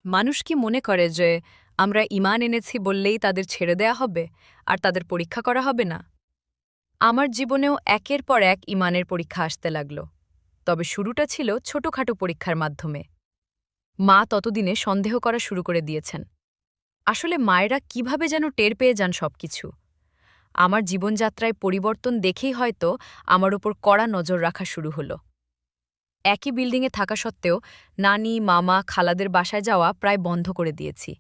মানুষ কি মনে করে যে আমরা ঈমান এনেছি বললেই তাদের ছেড়ে দেয়া হবে আর তাদের পরীক্ষা করা হবে না? আমার জীবনেও একের পর এক ঈমানের পরীক্ষা আসতে লাগল। তবে শুরুটা ছিল ছোটখাটো পরীক্ষার মাধ্যমে। মা ততদিনে সন্দেহ করা শুরু করে দিয়েছেন। আসলে মায়েরা কিভাবে যেন টের পেয়ে যান সবকিছু। আমার জীবনযাত্রায় পরিবর্তন দেখেই হয়তো আমার ওপর কড়া নজর রাখা শুরু হলো। একই বিল্ডিংয়ে থাকা সত্ত্বেও নানি, মামা, খালাদের বাসায় যাওয়া প্রায় বন্ধ করে দিয়েছি।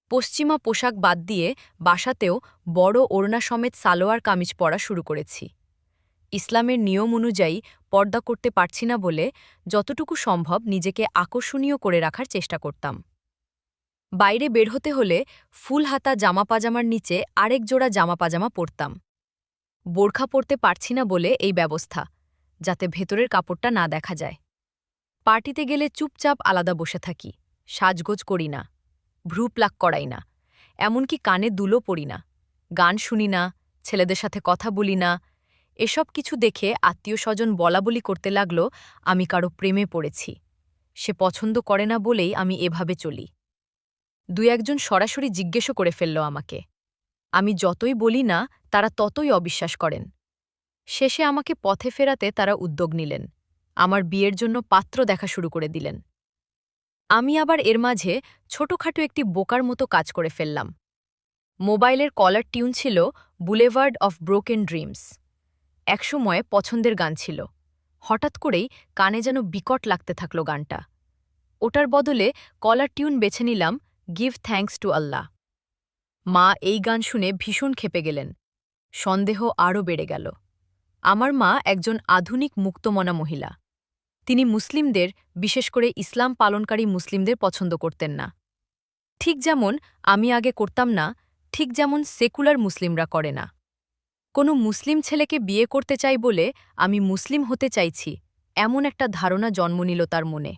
পশ্চিমা পোশাক বাদ দিয়ে বাসাতেও বড় ওড়না সমেত সালোয়ার কামিজ পরা শুরু করেছি। ইসলামের নিয়ম অনুযায়ী পর্দা করতে পারছি না বলে যতটুকু সম্ভব নিজেকে আকর্ষণীয় করে রাখার চেষ্টা করতাম। বাইরে বের হতে হলে ফুল হাতা জামা পাজামার নিচে আরেক জোড়া জামা পাজামা পরতাম। বোরখা পরতে পারছি না বলে এই ব্যবস্থা, যাতে ভেতরের কাপড়টা না দেখা যায়। পার্টিতে গেলে চুপচাপ আলাদা বসে থাকি, সাজগোজ করি না, ভ্রু প্লাক করাই না, এমনকি কানে দুলও পড়ি না, গান শুনি না, ছেলেদের সাথে কথা বলি না। এসব কিছু দেখে আত্মীয়-স্বজন বলাবলি করতে লাগল আমি কারো প্রেমে পড়েছি। সে পছন্দ করে না বলেই আমি এভাবে চলি। দুই একজন সরাসরি জিজ্ঞেসও করে ফেলল আমাকে। আমি যতই বলি না তারা ততই অবিশ্বাস করেন। শেষে আমাকে পথে ফেরাতে তারা উদ্যোগ নিলেন। আমার বিয়ের জন্য পাত্র দেখা শুরু করে দিলেন। আমি আবার এর মাঝে ছোটখাটো একটি বোকার মতো কাজ করে ফেললাম। মোবাইলের কলার টিউন ছিল বুলেভার্ড অফ ব্রোকেন ড্রিমস। একসময় পছন্দের গান ছিল। হঠাৎ করেই কানে যেন বিকট লাগতে থাকল গানটা। ওটার বদলে কলার টিউন বেছে নিলাম গিভ থ্যাঙ্কস টু আল্লাহ। মা এই গান শুনে ভীষণ ক্ষেপে গেলেন। সন্দেহ আরও বেড়ে গেল। আমার মা একজন আধুনিক মুক্তমনা মহিলা। তিনি মুসলিমদের, বিশেষ করে ইসলাম পালনকারী মুসলিমদের পছন্দ করতেন না। ঠিক যেমন আমি আগে করতাম না, ঠিক যেমন সেকুলার মুসলিমরা করে না। কোনো মুসলিম ছেলেকে বিয়ে করতে চাই বলে আমি মুসলিম হতে চাইছি, এমন একটা ধারণা জন্ম নিল তার মনে।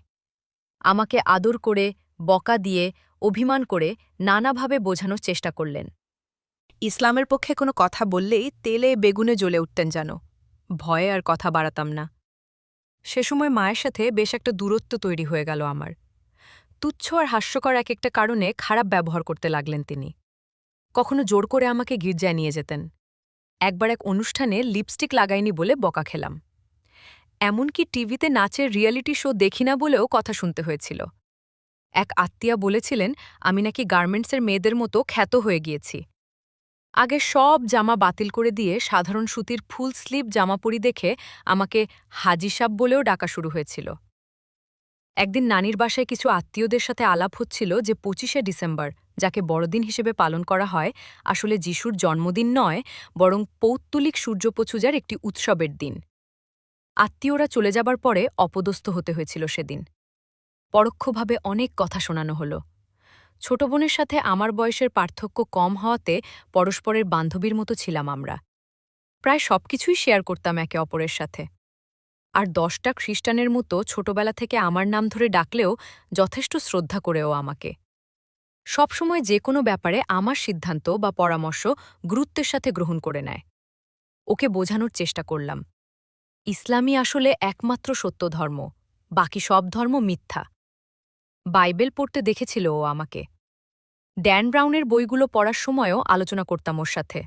আমাকে আদর করে, বকা দিয়ে, অভিমান করে নানাভাবে বোঝানোর চেষ্টা করলেন। ইসলামের পক্ষে কোনো কথা বললেই তেলে বেগুনে জ্বলে উঠতেন যেন। ভয়ে আর কথা বাড়াতাম না। সে সময় মায়ের সাথে বেশ একটা দূরত্ব তৈরি হয়ে গেল আমার। তুচ্ছ আর হাস্যকর এক একটা কারণে খারাপ ব্যবহার করতে লাগলেন তিনি। কখনো জোর করে আমাকে গির্জায় নিয়ে যেতেন। একবার এক অনুষ্ঠানে লিপস্টিক লাগাইনি বলে বকা খেলাম। এমনকি টিভিতে নাচের রিয়েলিটি শো দেখি না বলেও কথা শুনতে হয়েছিল। এক আত্মীয়া বলেছিলেন আমি নাকি গার্মেন্টসের মেয়েদের মতো খ্যাত হয়ে গিয়েছি। আগে সব জামা বাতিল করে দিয়ে সাধারণ সুতির ফুল স্লিভ জামা পরি দেখে আমাকে হাজি সাব বলেও ডাকা শুরু হয়েছিল। একদিন নানির বাসায় কিছু আত্মীয়দের সাথে আলাপ হচ্ছিল যে ২৫শে ডিসেম্বর, যাকে বড়দিন হিসেবে পালন করা হয়, আসলে যিশুর জন্মদিন নয়, বরং পৌত্তলিক সূর্যপূজার একটি উৎসবের দিন। আত্মীয়রা চলে যাবার পরে অপদস্থ হতে হয়েছিল সেদিন। পরোক্ষভাবে অনেক কথা শোনানো হলো। ছোট বোনের সাথে আমার বয়সের পার্থক্য কম হওয়াতে পরস্পরের বান্ধবীর মতো ছিলাম আমরা। প্রায় সবকিছুই শেয়ার করতাম একে অপরের সাথে। আর ১০টা খ্রিস্টানের মতো ছোটবেলা থেকে আমার নাম ধরে ডাকলেও যথেষ্ট শ্রদ্ধা করেও আমাকে। সবসময় যে কোনো ব্যাপারে আমার সিদ্ধান্ত বা পরামর্শ গুরুত্বের সাথে গ্রহণ করে নেয়। ওকে বোঝানোর চেষ্টা করলাম, ইসলামই আসলে একমাত্র সত্য ধর্ম, বাকি সব ধর্ম মিথ্যা। বাইবেল পড়তে দেখেছিল ও আমাকে। ড্যান ব্রাউনের বইগুলো পড়ার সময়ও আলোচনা করতাম ওর সাথে।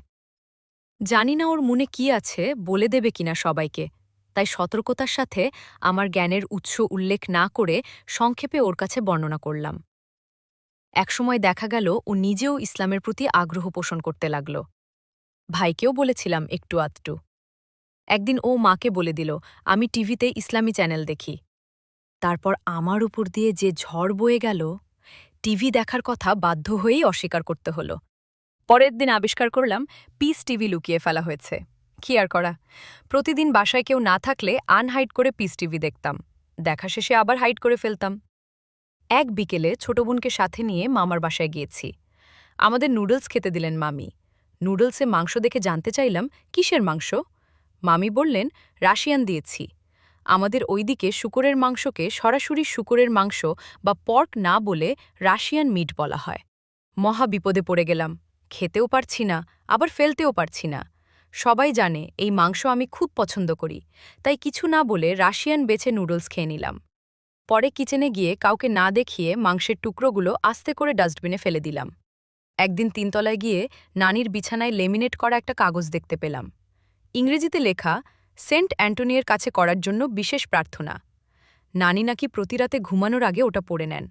জানি না ওর মনে কি আছে, বলে দেবে কিনা সবাইকে, তাই সতর্কতার সাথে আমার জ্ঞানের উৎস উল্লেখ না করে সংক্ষেপে ওর কাছে বর্ণনা করলাম। একসময় দেখা গেল ও নিজেও ইসলামের প্রতি আগ্রহ পোষণ করতে লাগল। ভাইকেও বলেছিলাম একটু আধটু। একদিন ও মাকে বলে দিল আমি টিভিতে ইসলামী চ্যানেল দেখি। তারপর আমার উপর দিয়ে যে ঝড় বয়ে গেল, টিভি দেখার কথা বাধ্য হয়েই অস্বীকার করতে হলো। পরের দিন আবিষ্কার করলাম পিস টিভি লুকিয়ে ফেলা হয়েছে। কি আর করা, প্রতিদিন বাসায় কেউ না থাকলে আনহাইড করে পিস টিভি দেখতাম, দেখা শেষে আবার হাইড করে ফেলতাম। এক বিকেলে ছোট বোনকে সাথে নিয়ে মামার বাসায় গিয়েছি। আমাদের নুডলস খেতে দিলেন মামি। নুডলসে মাংস দেখে জানতে চাইলাম কিসের মাংস। মামি বললেন রাশিয়ান দিয়েছি। আমাদের ওইদিকে শূকরের মাংসকে সরাসরি শূকরের মাংস বা পর্ক না বলে রাশিয়ান মিট বলা হয়। মহা বিপদে পড়ে গেলাম, খেতেও পারছি না, আবার ফেলতেও পারছি না। সবাই জানে এই মাংস আমি খুব পছন্দ করি, তাই কিছু না বলে রাশিয়ান বেছে নুডলস খেয়ে নিলাম। পরে কিচেনে গিয়ে কাউকে না দেখিয়ে মাংসের টুকরোগুলো আস্তে করে ডাস্টবিনে ফেলে দিলাম। একদিন তিনতলায় গিয়ে নানির বিছানায় লেমিনেট করা একটা কাগজ দেখতে পেলাম। ইংরেজিতে লেখা, সেন্ট অ্যান্টনিয়ের কাছে করার জন্য বিশেষ প্রার্থনা। নানি নাকি প্রতিরাতে ঘুমানোর আগে ওটা পড়ে নেন।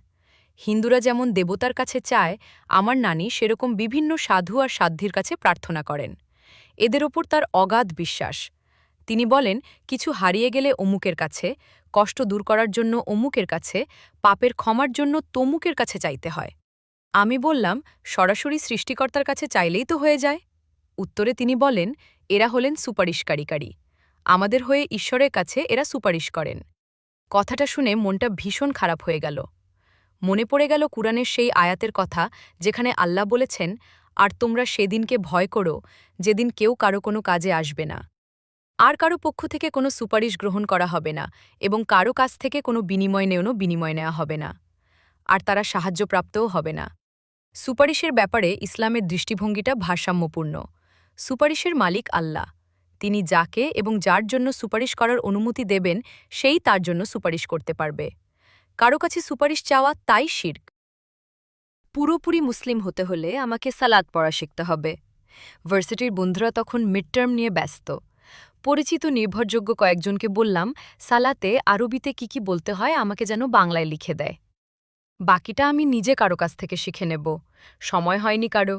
হিন্দুরা যেমন দেবতার কাছে চায়, আমার নানি সেরকম বিভিন্ন সাধু আর সাধ্যির কাছে প্রার্থনা করেন। এদের ওপর তার অগাধ বিশ্বাস। তিনি বলেন, কিছু হারিয়ে গেলে অমুকের কাছে, কষ্ট দূর করার জন্য অমুকের কাছে, পাপের ক্ষমার জন্য তমুকের কাছে চাইতে হয়। আমি বললাম, সরাসরি সৃষ্টিকর্তার কাছে চাইলেই তো হয়ে যায়। উত্তরে তিনি বলেন, এরা হলেন সুপারিশকারী। আমাদের হয়ে ঈশ্বরের কাছে এরা সুপারিশ করেন। কথাটা শুনে মনটা ভীষণ খারাপ হয়ে গেল। মনে পড়ে গেল কুরআনের সেই আয়াতের কথা, যেখানে আল্লাহ বলেছেন, আর তোমরা সেদিনকে ভয় করো যেদিন কেউ কারো কোনো কাজে আসবে না, আর কারো পক্ষ থেকে কোনো সুপারিশ গ্রহণ করা হবে না, এবং কারো কাছ থেকে কোনো বিনিময় নেওয়া হবে না, আর তারা সাহায্যপ্রাপ্তও হবে না। সুপারিশের ব্যাপারে ইসলামের দৃষ্টিভঙ্গিটা ভারসাম্যপূর্ণ। সুপারিশের মালিক আল্লাহ। তিনি যাকে এবং যার জন্য সুপারিশ করার অনুমতি দেবেন, সেই তার জন্য সুপারিশ করতে পারবে। কারো কাছে সুপারিশ চাওয়া তাই শিরক। পুরোপুরি মুসলিম হতে হলে আমাকে সালাত পড়া শিখতে হবে। ভার্সিটির বন্ধুরা তখন মিডটার্ম নিয়ে ব্যস্ত। পরিচিত নির্ভরযোগ্য কয়েকজনকে বললাম, সালাতে আরবিতে কি বলতে হয় আমাকে যেন বাংলায় লিখে দেয়। বাকিটা আমি নিজে কারো কাছ থেকে শিখে নেব। সময় হয়নি কারো।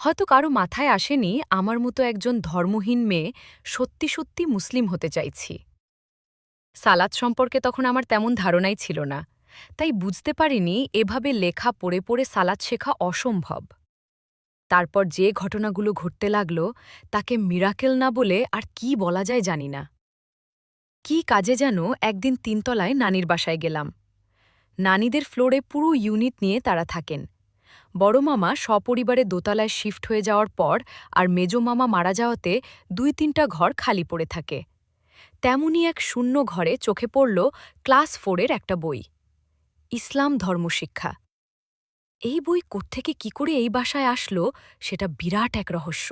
হয়তো কারো মাথায় আসেনি আমার মতো একজন ধর্মহীন মেয়ে সত্যি সত্যি মুসলিম হতে চাইছি। সালাত সম্পর্কে তখন আমার তেমন ধারণাই ছিল না, তাই বুঝতে পারিনি এভাবে লেখা পড়ে পড়ে সালাত শেখা অসম্ভব। তারপর যে ঘটনাগুলো ঘটতে লাগল, তাকে মিরাকেল না বলে আর কি বলা যায় জানি না। কি কাজে যেন একদিন তিনতলায় নানির বাসায় গেলাম। নানিদের ফ্লোরে পুরো ইউনিট নিয়ে তারা থাকেন। বড় মামা সপরিবারে দোতলায় শিফট হয়ে যাওয়ার পর আর মেজো মামা মারা যাওয়াতে ২-৩টা ঘর খালি পড়ে থাকে। তেমনই এক শূন্য ঘরে চোখে পড়ল ক্লাস 4-এর একটা বই, ইসলাম ধর্মশিক্ষা। এই বই কোত্থেকে কি করে এই বাসায় আসলো, সেটা বিরাট এক রহস্য।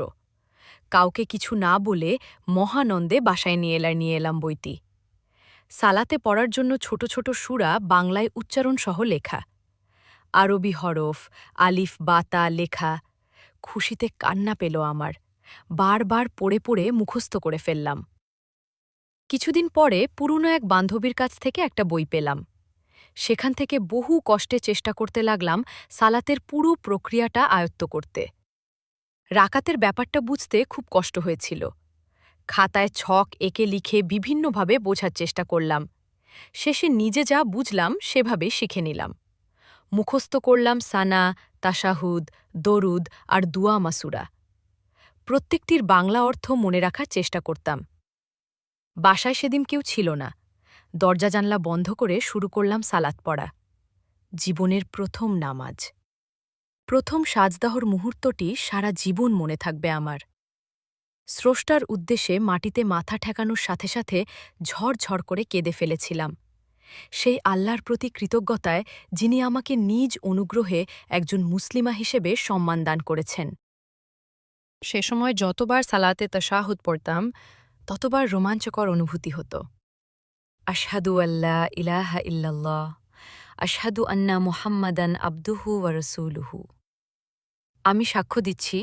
কাউকে কিছু না বলে মহানন্দে বাসায় নিয়ে এলাম বইটি। সালাতে পড়ার জন্য ছোট ছোট সূরা বাংলায় উচ্চারণসহ লেখা, আরবি হরফ, আলিফ বাতা লেখা। খুশিতে কান্না পেল আমার। বারবার পড়ে পড়ে মুখস্থ করে ফেললাম। কিছুদিন পরে পুরনো এক বান্ধবীর কাছ থেকে একটা বই পেলাম। সেখান থেকে বহু কষ্টে চেষ্টা করতে লাগলাম সালাতের পুরো প্রক্রিয়াটা আয়ত্ত করতে। রাকাতের ব্যাপারটা বুঝতে খুব কষ্ট হয়েছিল। খাতায় ছক এঁকে লিখে বিভিন্নভাবে বোঝার চেষ্টা করলাম। শেষে নিজে যা বুঝলাম সেভাবে শিখে নিলাম। মুখস্থ করলাম সানা, তাশাহুদ, দরুদ আর দুয়া মাসুরা। প্রত্যেকটির বাংলা অর্থ মনে রাখার চেষ্টা করতাম। বাসায় সেদিন কেউ ছিল না। দরজা জানলা বন্ধ করে শুরু করলাম সালাত পড়া। জীবনের প্রথম নামাজ। প্রথম সাজদাহর মুহূর্তটি সারা জীবন মনে থাকবে আমার। স্রষ্টার উদ্দেশ্যে মাটিতে মাথা ঠেকানোর সাথে সাথে ঝড় করে কেঁদে ফেলেছিলাম। সেই আল্লাহর প্রতি কৃতজ্ঞতায়, যিনি আমাকে নিজ অনুগ্রহে একজন মুসলিমা হিসেবে সম্মান দান করেছেন। সে সময় যতবার সালাতে তাশাহুদ পড়তাম, ততবার রোমাঞ্চকর অনুভূতি হতো। আশহাদু আল্লা ইলাহা ইল্লাল্লাহ, আশহাদু আন্না মুহাম্মাদান আবদুহু ওয়া রাসূলুহু। আমি সাক্ষ্য দিচ্ছি,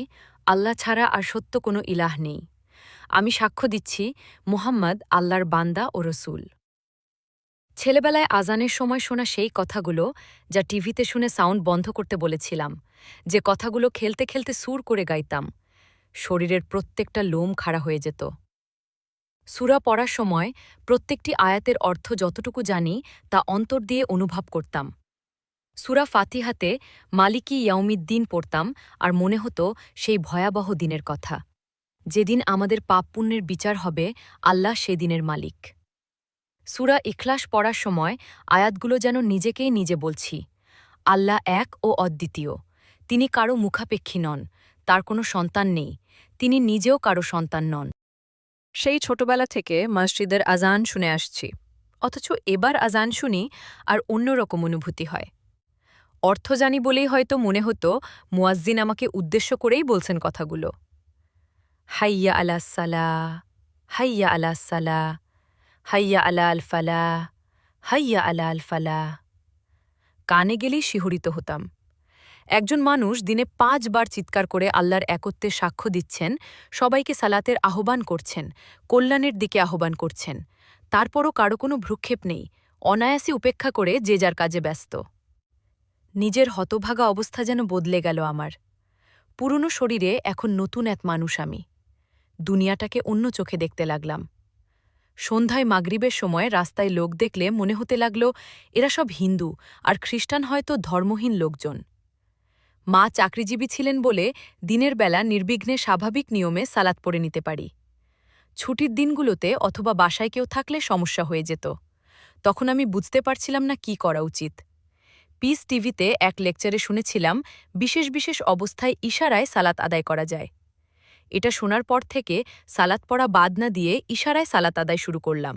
আল্লাহ ছাড়া আর সত্য কোনো ইলাহ নেই। আমি সাক্ষ্য দিচ্ছি, মুহাম্মদ আল্লাহর বান্দা ও রসূল। ছেলেবেলায় আজানের সময় শোনা সেই কথাগুলো, যা টিভিতে শুনে সাউন্ড বন্ধ করতে বলেছিলাম, যে কথাগুলো খেলতে খেলতে সুর করে গাইতাম, শরীরের প্রত্যেকটা লোম খাড়া হয়ে যেত। সূরা পড়ার সময় প্রত্যেকটি আয়াতের অর্থ যতটুকু জানি তা অন্তর দিয়ে অনুভব করতাম। সূরা ফাতিহাতে মালিকি ইয়াউমিদ্দিন পড়তাম আর মনে হতো সেই ভয়াবহ দিনের কথা, যেদিন আমাদের পাপ পুণ্যের বিচার হবে, আল্লাহ সেদিনের মালিক। সূরা ইখলাস পড়ার সময় আয়াতগুলো যেন নিজেকেই নিজে বলছি, আল্লাহ এক ও অদ্বিতীয়। তিনি কারো মুখাপেক্ষী নন, তার কোনো সন্তান নেই, তিনি নিজেও কারো সন্তান নন। সেই ছোটবেলা থেকে মসজিদের আজান শুনে আসছি, অথচ এবার আজান শুনি আর অন্যরকম অনুভূতি হয়। অর্থ জানি বলেই হয়তো মনে হতো মুয়াজ্জিন আমাকে উদ্দেশ্য করেই বলছেন কথাগুলো। হাইয়া আলাস সালাহ, হাইয়া আলাস সালাহ, হাইয়া আলা আল ফালাহ, হাইয়া আলা আল ফালাহ। কানে গেলেই শিহরিত হতাম। একজন মানুষ দিনে ৫ বার চিৎকার করে আল্লাহর একত্বের সাক্ষ্য দিচ্ছেন, সবাইকে সালাতের আহ্বান করছেন, কল্যাণের দিকে আহ্বান করছেন। তারপরও কারো কোনো ভ্রুক্ষেপ নেই, অনায়াসে উপেক্ষা করে যে যার কাজে ব্যস্ত। নিজের হতভাগা অবস্থা যেন বদলে গেল আমার। পুরনো শরীরে এখন নতুন এক মানুষ আমি। দুনিয়াটাকে অন্য চোখে দেখতে লাগলাম। সন্ধ্যায় মাগরিবের সময় রাস্তায় লোক দেখলে মনে হতে লাগল এরা সব হিন্দু, আর খ্রিস্টান হয়তো ধর্মহীন লোকজন। মা চাকরিজীবী ছিলেন বলে দিনের বেলা নির্বিঘ্নে স্বাভাবিক নিয়মে সালাত পড়ে নিতে পারি। ছুটির দিনগুলোতে অথবা বাসায় কেউ থাকলে সমস্যা হয়ে যেত। তখন আমি বুঝতে পারছিলাম না কি করা উচিত। পিস টিভিতে এক লেকচারে শুনেছিলাম বিশেষ বিশেষ অবস্থায় ইশারায় সালাত আদায় করা যায়। এটা শোনার পর থেকে সালাত পড়া বাদ না দিয়ে ইশারায় সালাত আদায় শুরু করলাম।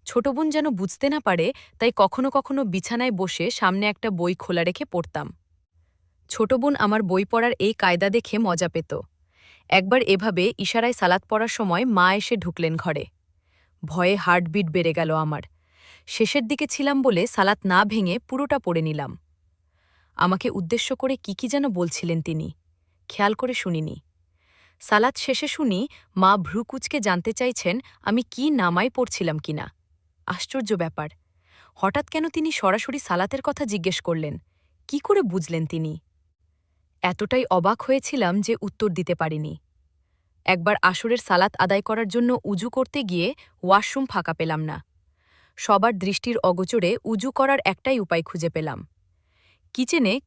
ছোট বোন যেন বুঝতে না পারে, তাই কখনো কখনো বিছানায় বসে সামনে একটা বই খোলা রেখে পড়তাম। ছোট বোন আমার বই পড়ার এই কায়দা দেখে মজা পেত। একবার এভাবে ইশারায় সালাত পড়ার সময় মা এসে ঢুকলেন ঘরে। ভয়ে হার্টবিট বেড়ে গেল আমার। শেষের দিকে ছিলাম বলে সালাত না ভেঙে পুরোটা পড়ে নিলাম। আমাকে উদ্দেশ্য করে কি যেন বলছিলেন তিনি, খেয়াল করে শুনিনি। সালাত শেষে শুনি মা ভ্রুকুচকে জানতে চাইছেন আমি কি নামায় পড়ছিলাম কিনা। আশ্চর্য ব্যাপার, হঠাৎ কেন তিনি সরাসরি সালাতের কথা জিজ্ঞেস করলেন? কি করে বুঝলেন তিনি? এতটাই অবাক হয়েছিলাম যে উত্তর দিতে পারিনি। একবার আসরের সালাত আদায় করার জন্য উজু করতে গিয়ে ওয়াশরুম ফাঁকা পেলাম না। সবার দৃষ্টির অগোচরে উজু করার একটাই উপায় খুঁজে পেলাম।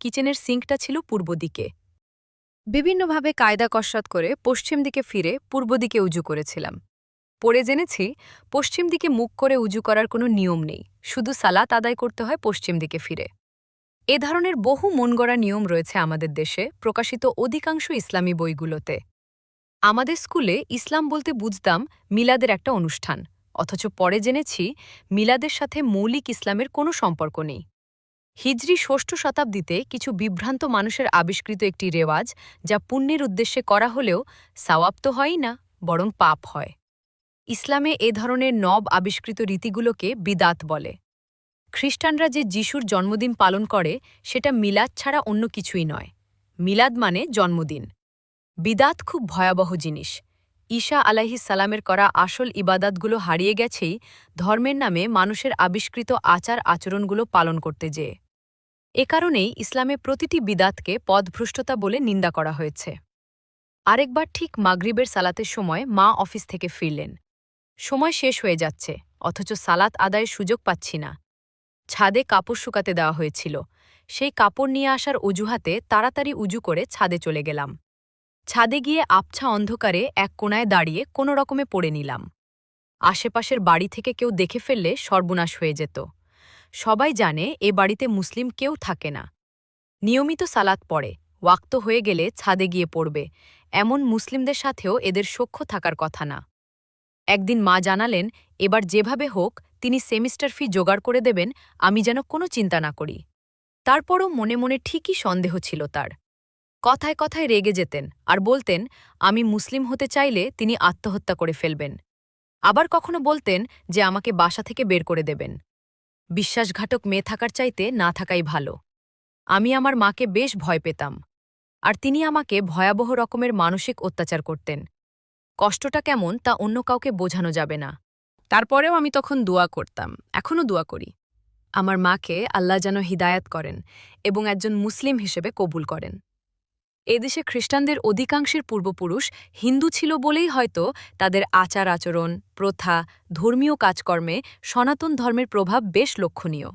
কিচেনের সিঙ্কটা ছিল পূর্ব দিকে। বিভিন্নভাবে কায়দা কসরত করে পশ্চিম দিকে ফিরে পূর্ব দিকে উজু করেছিলাম। পরে জেনেছি পশ্চিম দিকে মুখ করে উজু করার কোনো নিয়ম নেই, শুধু সালাত আদায় করতে হয় পশ্চিম দিকে ফিরে। এ ধরনের বহু মনগড়া নিয়ম রয়েছে আমাদের দেশে, প্রকাশিত অধিকাংশ ইসলামী বইগুলোতে। আমাদের স্কুলে ইসলাম বলতে বুঝতাম মিলাদের একটা অনুষ্ঠান, অথচ পরে জেনেছি মিলাদের সাথে মৌলিক ইসলামের কোনো সম্পর্ক নেই। হিজরি ৬ষ্ঠ শতাব্দীতে কিছু বিভ্রান্ত মানুষের আবিষ্কৃত একটি রেওয়াজ, যা পুণ্যের উদ্দেশ্যে করা হলেও সাওয়াব তো হয়ই না, বরং পাপ হয়। ইসলামে এ ধরনের নব আবিষ্কৃত রীতিগুলোকে বিদাত বলে। খ্রিস্টানরা যে যিশুর জন্মদিন পালন করে সেটা মিলাদ ছাড়া অন্য কিছুই নয়। মিলাদ মানে জন্মদিন। বিদাত খুব ভয়াবহ জিনিস। ঈসা আলাইহিস সালামের করা আসল ইবাদাতগুলো হারিয়ে গেছেই ধর্মের নামে মানুষের আবিষ্কৃত আচার আচরণগুলো পালন করতে যেয়ে। এ কারণেই ইসলামে প্রতিটি বিদাতকে পথভ্রষ্টতা বলে নিন্দা করা হয়েছে। আরেকবার ঠিক মাগরিবের সালাতের সময় মা অফিস থেকে ফিরলেন। সময় শেষ হয়ে যাচ্ছে, অথচ সালাত আদায়ের সুযোগ পাচ্ছি না। ছাদে কাপড় শুকাতে দেওয়া হয়েছিল, সেই কাপড় নিয়ে আসার অজুহাতে তাড়াতাড়ি উজু করে ছাদে চলে গেলাম। ছাদে গিয়ে আবছা অন্ধকারে এক কোণায় দাঁড়িয়ে কোনো রকমে পড়ে নিলাম। আশেপাশের বাড়ি থেকে কেউ দেখে ফেললে সর্বনাশ হয়ে যেত। সবাই জানে এ বাড়িতে মুসলিম কেউ থাকে না। নিয়মিত সালাত পড়ে, ওয়াক্ত হয়ে গেলে ছাদে গিয়ে পড়বে, এমন মুসলিমদের সাথেও এদের সখ্য থাকার কথা না। একদিন মা জানালেন এবার যেভাবে হোক তিনি সেমিস্টার ফি জোগাড় করে দেবেন, আমি যেন কোনো চিন্তা না করি। তারপরও মনে মনে ঠিকই সন্দেহ ছিল তার। কথায় কথায় রেগে যেতেন আর বলতেন আমি মুসলিম হতে চাইলে তিনি আত্মহত্যা করে ফেলবেন। আবার কখনো বলতেন যে আমাকে বাসা থেকে বের করে দেবেন। বিশ্বাসঘাতক মেয়ে থাকার চাইতে না থাকাই ভালো। আমি আমার মাকে বেশ ভয় পেতাম, আর তিনি আমাকে ভয়াবহ রকমের মানসিক অত্যাচার করতেন। কষ্টটা কেমন তা অন্য কাউকে বোঝানো যাবে না। তারপরেও আমি তখন দোয়া করতাম, এখনও দোয়া করি। আমার মাকে আল্লাহ যেন হিদায়াত করেন এবং একজন মুসলিম হিসেবে কবুল করেন। এদেশে খ্রিস্টানদের অধিকাংশের পূর্বপুরুষ হিন্দু ছিল বলেই হয়তো তাদের আচার আচরণ, প্রথা, ধর্মীয় কাজকর্মে সনাতন ধর্মের প্রভাব বেশ লক্ষণীয়।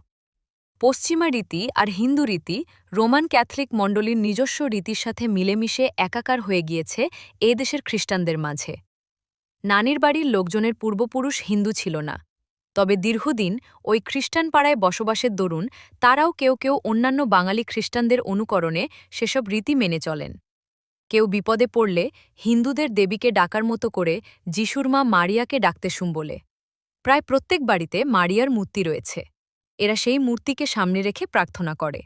পশ্চিমা রীতি আর হিন্দু রীতি রোমান ক্যাথলিক মণ্ডলীর নিজস্ব রীতির সাথে মিলেমিশে একাকার হয়ে গিয়েছে এ দেশের খ্রিস্টানদের মাঝে। নানির বাড়ির লোকজনের পূর্বপুরুষ হিন্দু ছিল না, তবে দীর্ঘদিন ওই খ্রিস্টান পাড়ায় বসবাসের দরুন তারাও কেউ কেউ অন্যান্য বাঙালি খ্রিস্টানদের অনুকরণে সেসব রীতি মেনে চলেন। কেউ বিপদে পড়লে হিন্দুদের দেবীকে ডাকার মতো করে যিশুর মা মারিয়াকে ডাকতে শুন বলে। প্রায় প্রত্যেক বাড়িতে মারিয়ার মূর্তি রয়েছে। এরা সেই মূর্তিকে সামনে রেখে প্রার্থনা করে।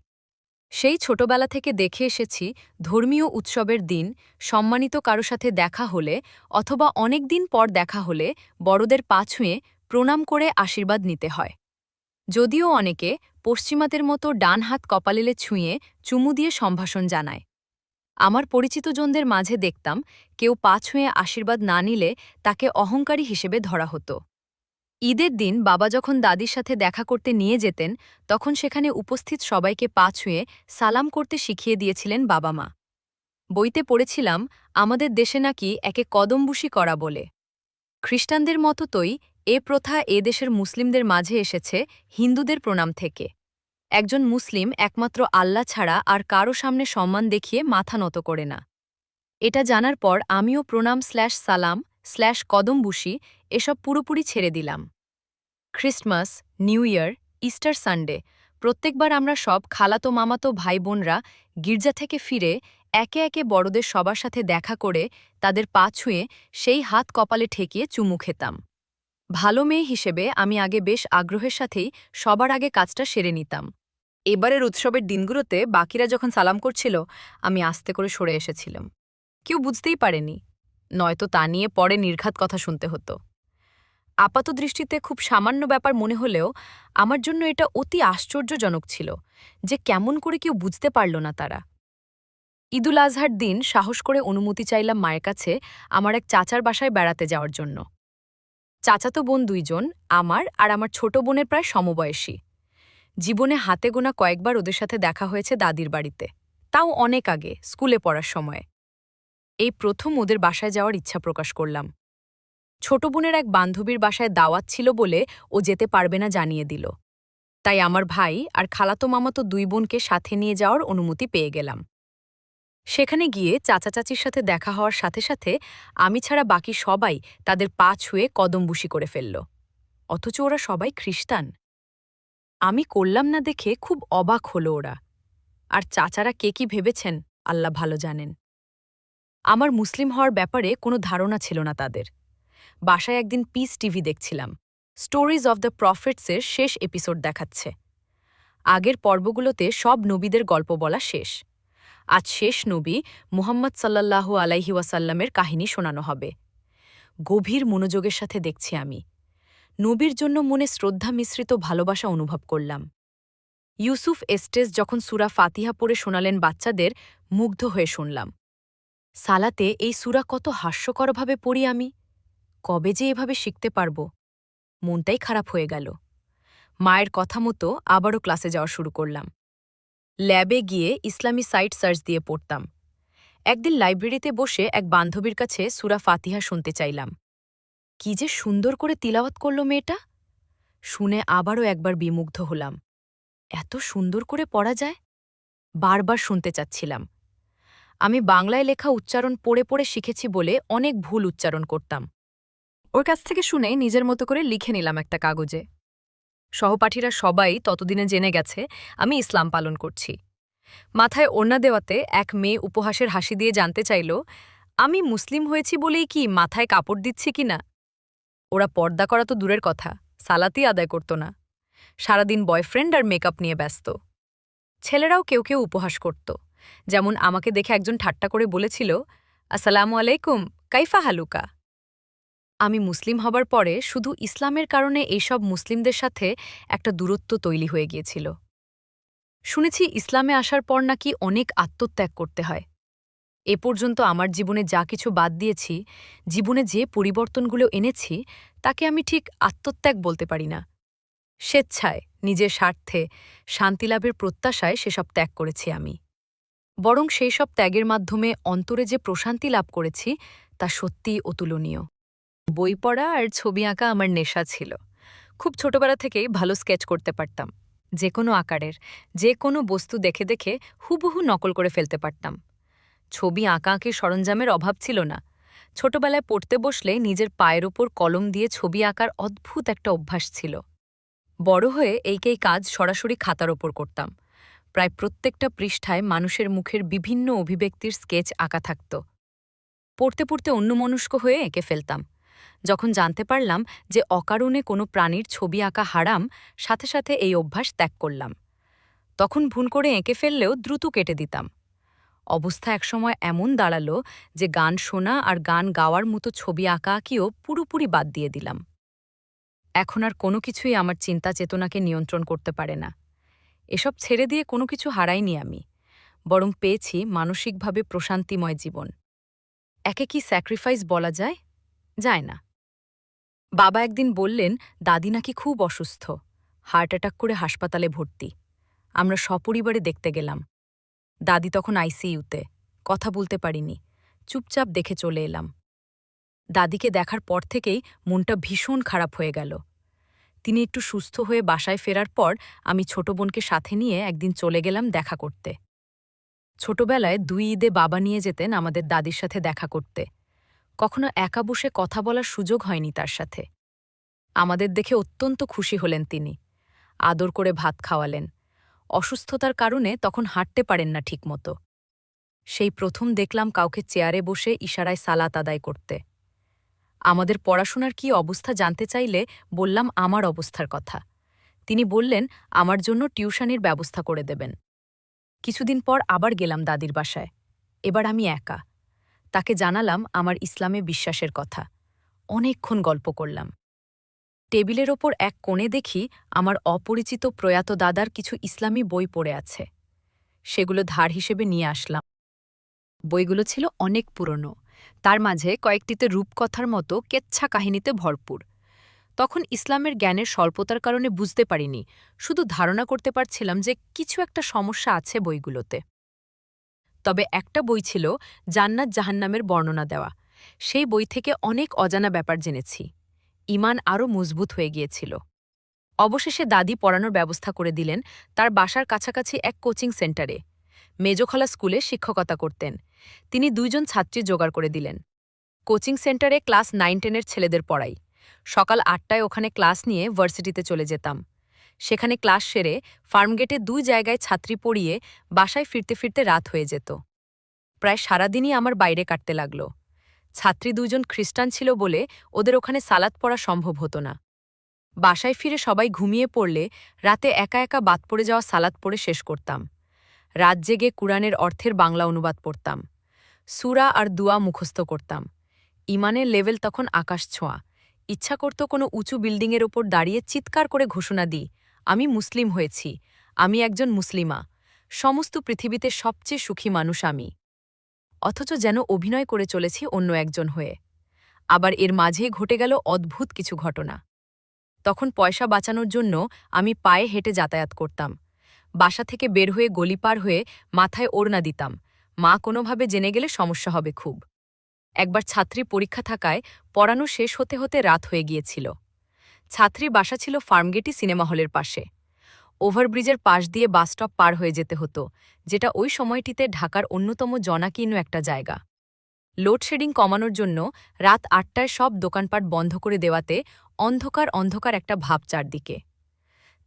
সেই ছোটবেলা থেকে দেখে এসেছি ধর্মীয় উৎসবের দিন সম্মানিত কারো সাথে দেখা হলে অথবা অনেক দিন পর দেখা হলে বড়দের পা ছুঁয়ে প্রণাম করে আশীর্বাদ নিতে হয়। যদিও অনেকে পশ্চিমাদের মতো ডান হাত কপালেলে ছুঁয়ে চুমু দিয়ে সম্ভাষণ জানায়। আমার পরিচিতজনদের মাঝে দেখতাম কেউ পা ছুঁয়ে আশীর্বাদ না নিলে তাকে অহংকারী হিসেবে ধরা হতো। ঈদের দিন বাবা যখন দাদির সাথে দেখা করতে নিয়ে যেতেন তখন সেখানে উপস্থিত সবাইকে পা ছুঁয়ে সালাম করতে শিখিয়ে দিয়েছিলেন বাবা মা। বইতে পড়েছিলাম আমাদের দেশে নাকি একে কদমবুশি করা বলে। খ্রিস্টানদের মতোই এ প্রথা এ দেশের মুসলিমদের মাঝে এসেছে হিন্দুদের প্রণাম থেকে। একজন মুসলিম একমাত্র আল্লাহ ছাড়া আর কারো সামনে সম্মান দেখিয়ে মাথা নত করে না। এটা জানার পর আমিও প্রণাম/সালাম/কদমবুশি এসব পুরোপুরি ছেড়ে দিলাম। Christmas, new year, Easter Sunday প্রত্যেকবার আমরা সব খালাতো মামাতো ভাই বোনরা গির্জা থেকে ফিরে একে একে বড়দের সবার সাথে দেখা করে তাদের পা ছুঁয়ে সেই হাত কপালে ঠেকিয়ে চুমু খেতাম। ভালো মেয়ে হিসেবে আমি আগে বেশ আগ্রহের সাথেই সবার আগে কাজটা সেরে নিতাম। এবারের উৎসবের দিনগুলোতে বাকিরা যখন সালাম করছিল আমি আস্তে করে সরে এসেছিলাম। কেউ বুঝতেই পারেনি, নয়তো তা নিয়ে পরে নির্ঘাত কথা শুনতে হতো। আপাতদৃষ্টিতে খুব সামান্য ব্যাপার মনে হলেও আমার জন্য এটা অতি আশ্চর্যজনক ছিল যে কেমন করে কেউ বুঝতে পারল না তারা। ঈদুল আজহার দিন সাহস করে অনুমতি চাইলাম মায়ের কাছে আমার এক চাচার বাসায় বেড়াতে যাওয়ার জন্য। চাচাতো বোন 2 জন, আমার আর আমার ছোট বোনের প্রায় সমবয়সী। জীবনে হাতে গোনা কয়েকবার ওদের সাথে দেখা হয়েছে দাদির বাড়িতে, তাও অনেক আগে স্কুলে পড়ার সময়। এই প্রথম ওদের বাসায় যাওয়ার ইচ্ছা প্রকাশ করলাম। ছোট বোনের এক বান্ধবীর বাসায় দাওয়াত ছিল বলে ও যেতে পারবে না জানিয়ে দিল। তাই আমার ভাই আর খালাতো মামাতো 2 বোনকে সাথে নিয়ে যাওয়ার অনুমতি পেয়ে গেলাম। সেখানে গিয়ে চাচা চাচির সাথে দেখা হওয়ার সাথে সাথে আমি ছাড়া বাকি সবাই তাদের পা ছুঁয়ে কদমবুশি করে ফেলল, অথচ ওরা সবাই খ্রিস্টান। আমি করলাম না দেখে খুব অবাক হলো ওরা। আর চাচারা কে কি ভেবেছেন আল্লাহ ভালো জানেন। আমার মুসলিম হওয়ার ব্যাপারে কোনো ধারণা ছিল না তাদের। বাসায় একদিন পিস টিভি দেখছিলাম, স্টোরিজ অফ দ্য প্রফেটসের শেষ এপিসোড দেখাচ্ছে। আগের পর্বগুলোতে সব নবীদের গল্প বলা শেষ। আজ শেষ নবী মুহাম্মদ সাল্লাল্লাহু আলাইহি ওয়াসাল্লামের কাহিনী শোনানো হবে। গভীর মনোযোগের সাথে দেখছি আমি। নবীর জন্য মনে শ্রদ্ধা মিশ্রিত ভালোবাসা অনুভব করলাম। ইউসুফ এস্টেস যখন সূরা ফাতিহা পড়ে শোনালেন বাচ্চাদের, মুগ্ধ হয়ে শুনলাম। সালাতে এই সূরা কত হাস্যকরভাবে পড়ি আমি। কবে যে এভাবে শিখতে পারব? মনটাই খারাপ হয়ে গেল। মায়ের কথা মতো আবারও ক্লাসে যাওয়া শুরু করলাম। ল্যাবে গিয়ে ইসলামী সাইট সার্চ দিয়ে পড়তাম। একদিন লাইব্রেরিতে বসে এক বান্ধবীর কাছে সূরা ফাতিহা শুনতে চাইলাম। কি যে সুন্দর করে তিলাওয়াত করল মেয়েটা! শুনে আবারও একবার বিমুগ্ধ হলাম। এত সুন্দর করে পড়া যায়? বারবার শুনতে চাচ্ছিলাম। আমি বাংলায় লেখা উচ্চারণ পড়ে পড়ে শিখেছি বলে অনেক ভুল উচ্চারণ করতাম। ওর কাছ থেকে শুনে নিজের মতো করে লিখে নিলাম একটা কাগজে। সহপাঠীরা সবাই ততদিনে জেনে গেছে আমি ইসলাম পালন করছি। মাথায় ওড়না দেওয়াতে এক মেয়ে উপহাসের হাসি দিয়ে জানতে চাইল, আমি মুসলিম হয়েছি বলেই কি মাথায় কাপড় দিচ্ছি কিনা। ওরা পর্দা করা তো দূরের কথা, সালাতই আদায় করত না। সারাদিন বয়ফ্রেন্ড আর মেকআপ নিয়ে ব্যস্ত। ছেলেরাও কেউ কেউ উপহাস করত, যেমন আমাকে দেখে একজন ঠাট্টা করে বলেছিল, আসসালামু আলাইকুম, কাইফা হালুকা। আমি মুসলিম হবার পরে শুধু ইসলামের কারণে এইসব মুসলিমদের সাথে একটা দূরত্ব তৈরি হয়ে গিয়েছিল। শুনেছি ইসলামে আসার পর নাকি অনেক আত্মত্যাগ করতে হয়। এ পর্যন্ত আমার জীবনে যা কিছু বাদ দিয়েছি, জীবনে যে পরিবর্তনগুলো এনেছি, তাকে আমি ঠিক আত্মত্যাগ বলতে পারি না। স্বেচ্ছায়, নিজের স্বার্থে, শান্তিলাভের প্রত্যাশায় সেসব ত্যাগ করেছি আমি। বরং সেই সব ত্যাগের মাধ্যমে অন্তরে যে প্রশান্তি লাভ করেছি তা সত্যিই অতুলনীয়। বই পড়া আর ছবি আঁকা আমার নেশা ছিল। খুব ছোটবেলা থেকেই ভালো স্কেচ করতে পারতাম। যে কোনো আকারের, যে কোনো বস্তু দেখে দেখে হুবহু নকল করে ফেলতে পারতাম। ছবি আঁকাআঁকির সরঞ্জামের অভাব ছিল না। ছোটবেলায় পড়তে বসলে নিজের পায়ের ওপর কলম দিয়ে ছবি আঁকার অদ্ভুত একটা অভ্যাস ছিল। বড় হয়ে এই কাজ সরাসরি খাতার ওপর করতাম। প্রায় প্রত্যেকটা পৃষ্ঠায় মানুষের মুখের বিভিন্ন অভিব্যক্তির স্কেচ আঁকা থাকত। পড়তে পড়তে অন্যমনস্ক হয়ে এঁকে ফেলতাম। যখন জানতে পারলাম যে অকারণে কোনো প্রাণীর ছবি আঁকা হারাম, সাথে সাথে এই অভ্যাস ত্যাগ করলাম। তখন ভুল করে এঁকে ফেললেও দ্রুত কেটে দিতাম। অবস্থা একসময় এমন দাঁড়ালো যে গান শোনা আর গান গাওয়ার মতো ছবি আঁকাআঁকিও পুরোপুরি বাদ দিয়ে দিলাম। এখন আর কোনো কিছুই আমার চিন্তা চেতনাকে নিয়ন্ত্রণ করতে পারে না। এসব ছেড়ে দিয়ে কোনো কিছু হারাইনি আমি, বরং পেয়েছি মানসিকভাবে প্রশান্তিময় জীবন। একে কি স্যাক্রিফাইস বলা যায়? যায় না। বাবা একদিন বললেন দাদি নাকি খুব অসুস্থ, হার্ট অ্যাটাক করে হাসপাতালে ভর্তি। আমরা সপরিবারে দেখতে গেলাম। দাদি তখন আইসিইউতে, কথা বলতে পারিনি, চুপচাপ দেখে চলে এলাম। দাদিকে দেখার পর থেকেই মনটা ভীষণ খারাপ হয়ে গেল। তিনি একটু সুস্থ হয়ে বাসায় ফেরার পর আমি ছোট বোনকে সাথে নিয়ে একদিন চলে গেলাম দেখা করতে। ছোটবেলায় 2 ঈদে বাবা নিয়ে যেতেন আমাদের দাদির সাথে দেখা করতে। কখনো একা বসে কথা বলার সুযোগ হয়নি তার সাথে। আমাদের দেখে অত্যন্ত খুশি হলেন তিনি, আদর করে ভাত খাওয়ালেন। অসুস্থতার কারণে তখন হাঁটতে পারেন না ঠিকমতো। সেই প্রথম দেখলাম কাউকে চেয়ারে বসে ইশারায় সালাত আদায় করতে। আমাদের পড়াশোনার কি অবস্থা জানতে চাইলে বললাম আমার অবস্থার কথা। তিনি বললেন আমার জন্য টিউশনির ব্যবস্থা করে দেবেন। কিছুদিন পর আবার গেলাম দাদির বাসায়। এবার আমি একা। তাকে জানালাম আমার ইসলামে বিশ্বাসের কথা। অনেকক্ষণ গল্প করলাম। টেবিলের ওপর এক কোণে দেখি আমার অপরিচিত প্রয়াত দাদার কিছু ইসলামী বই পড়ে আছে। সেগুলো ধার হিসেবে নিয়ে আসলাম। বইগুলো ছিল অনেক পুরনো, তার মাঝে কয়েকটিতে রূপকথার মতো কেচ্ছা কাহিনীতে ভরপুর। তখন ইসলামের জ্ঞানের স্বল্পতার কারণে বুঝতে পারিনি, শুধু ধারণা করতে পারছিলাম যে কিছু একটা সমস্যা আছে বইগুলোতে। তবে একটা বই ছিল জান্নাত জাহান্নামের বর্ণনা দেওয়া। সেই বই থেকে অনেক অজানা ব্যাপার জেনেছি। ঈমান আরও মজবুত হয়ে গিয়েছিল। অবশেষে দাদি পড়ানোর ব্যবস্থা করে দিলেন তার বাসার কাছাকাছি এক কোচিং সেন্টারে। মেজোখলা স্কুলে শিক্ষকতা করতেন। তিনি 2 জন ছাত্রী জোগাড় করে দিলেন। কোচিং সেন্টারে ক্লাস 9-10-এর ছেলেদের পড়াই। সকাল 8টায় ওখানে ক্লাস নিয়ে ভার্সিটিতে চলে যেতাম। সেখানে ক্লাস সেরে ফার্মগেটে 2 জায়গায় ছাত্রী পড়িয়ে বাসায় ফিরতে ফিরতে রাত হয়ে যেত। প্রায় সারাদিনই আমার বাইরে কাটতে লাগল। ছাত্রী 2 জন খ্রিস্টান ছিল বলে ওদের ওখানে সালাত পড়া সম্ভব হতো না। বাসায় ফিরে সবাই ঘুমিয়ে পড়লে রাতে একা একা বাদ পড়ে যাওয়া সালাত পড়ে শেষ করতাম। রাত জেগে কুরআনের অর্থের বাংলা অনুবাদ পড়তাম। সূরা আর দুয়া মুখস্থ করতাম। ঈমানের লেভেল তখন আকাশ ছোঁয়া। ইচ্ছা করত কোনো উঁচু বিল্ডিংয়ের ওপর দাঁড়িয়ে চিৎকার করে ঘোষণা দিই, আমি মুসলিম হয়েছি, আমি একজন মুসলিমা, সমস্ত পৃথিবীতে সবচেয়ে সুখী মানুষ আমি। অথচ যেন অভিনয় করে চলেছি অন্য একজন হয়ে। আবার এর মাঝেই ঘটে গেল অদ্ভুত কিছু ঘটনা। তখন পয়সা বাঁচানোর জন্য আমি পায়ে হেঁটে যাতায়াত করতাম। বাসা থেকে বের হয়ে গলি পার হয়ে মাথায় ওড়না দিতাম, মা কোনোভাবে জেনে গেলে সমস্যা হবে খুব। একবার ছাত্রী পরীক্ষা থাকায় পড়ানো শেষ হতে হতে রাত হয়ে গিয়েছিল। ছাত্রীর বাসা ছিল ফার্মগেটি সিনেমা হলের পাশে। ওভারব্রিজের পাশ দিয়ে বাসস্টপ পার হয়ে যেতে হতো, যেটা ওই সময়টিতে ঢাকার অন্যতম জনাকীর্ণ একটা জায়গা। লোডশেডিং কমানোর জন্য রাত 8টায় সব দোকানপাট বন্ধ করে দেওয়াতে অন্ধকার অন্ধকার একটা ভাব চারদিকে।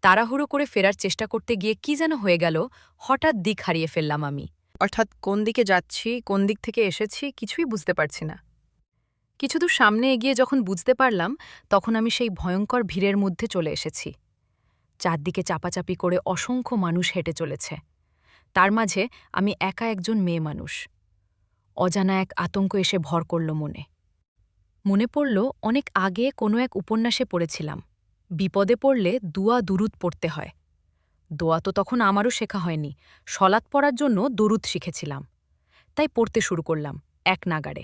তাড়াহুড়ো করে ফেরার চেষ্টা করতে গিয়ে কি যেন হয়ে গেল, হঠাৎ দিক হারিয়ে ফেললাম আমি। অর্থাৎ কোন দিকে যাচ্ছি, কোন দিক থেকে এসেছি কিছুই বুঝতে পারছি না। কিছুদূর সামনে এগিয়ে যখন বুঝতে পারলাম, তখন আমি সেই ভয়ঙ্কর ভিড়ের মধ্যে চলে এসেছি। চারদিকে চাপাচাপি করে অসংখ্য মানুষ হেঁটে চলেছে। তার মাঝে আমি একা একজন মেয়ে মানুষ। অজানা এক আতঙ্ক এসে ভর করল মনে। মনে পড়ল অনেক আগে কোনো এক উপন্যাসে পড়েছিলাম, বিপদে পড়লে দুয়া দুরুদ পড়তে হয়। দোয়া তো তখন আমারও শেখা হয়নি, সলাৎ পড়ার জন্য দরুদ শিখেছিলাম। তাই পড়তে শুরু করলাম এক নাগাড়ে।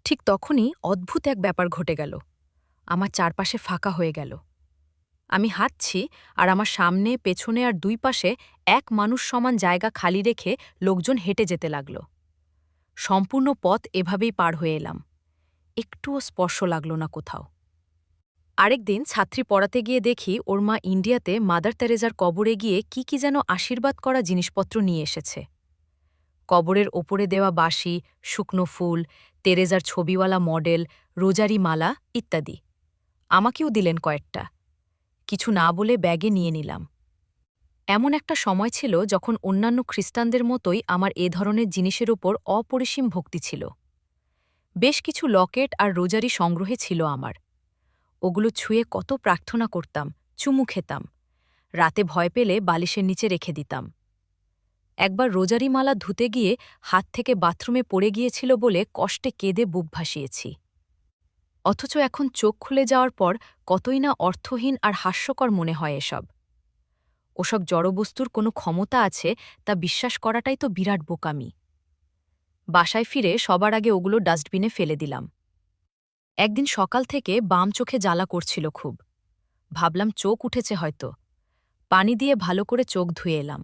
ঠিক তখনই অদ্ভুত এক ব্যাপার ঘটে গেল। আমার চারপাশে ফাঁকা হয়ে গেল। আমি হাঁটছি আর আমার সামনে, পেছনে আর 2 পাশে এক মানুষ সমান জায়গা খালি রেখে লোকজন হেঁটে যেতে লাগল। সম্পূর্ণ পথ এভাবেই পার হয়ে এলাম। একটুও স্পর্শ লাগল না কোথাও। আরেকদিন ছাত্রী পড়াতে গিয়ে দেখি ওর মা ইন্ডিয়াতে মাদার তেরেজার কবরে গিয়ে কি যেন আশীর্বাদ করা জিনিসপত্র নিয়ে এসেছে। কবরের ওপরে দেওয়া বাঁশি, শুকনো ফুল, তেরেজার ছবিওয়ালা মডেল, রোজারি মালা ইত্যাদি। আমাকেও দিলেন কয়েকটা। কিছু না বলে ব্যাগে নিয়ে নিলাম। এমন একটা সময় ছিল যখন অন্যান্য খ্রিস্টানদের মতোই আমার এ ধরনের জিনিসের ওপর অপরিসীম ভক্তি ছিল। বেশ কিছু লকেট আর রোজারি সংগ্রহে ছিল আমার। ওগুলো ছুঁয়ে কত প্রার্থনা করতাম, চুমু খেতাম। রাতে ভয় পেলে বালিশের নিচে রেখে দিতাম। একবার রোজারি মালা ধুতে গিয়ে হাত থেকে বাথরুমে পড়ে গিয়েছিল বলে কষ্টে কেঁদে বুক ভাসিয়েছি। অথচ এখন চোখ খুলে যাওয়ার পর কতই না অর্থহীন আর হাস্যকর মনে হয় এসব। ওসব জড়বস্তুর কোনো ক্ষমতা আছে তা বিশ্বাস করাটাই তো বিরাট বোকামি। বাসায় ফিরে সবার আগে ওগুলো ডাস্টবিনে ফেলে দিলাম। একদিন সকাল থেকে বাম চোখে জ্বালা করছিল খুব। ভাবলাম চোখ উঠেছে হয়তো। পানি দিয়ে ভালো করে চোখ ধুয়ে এলাম।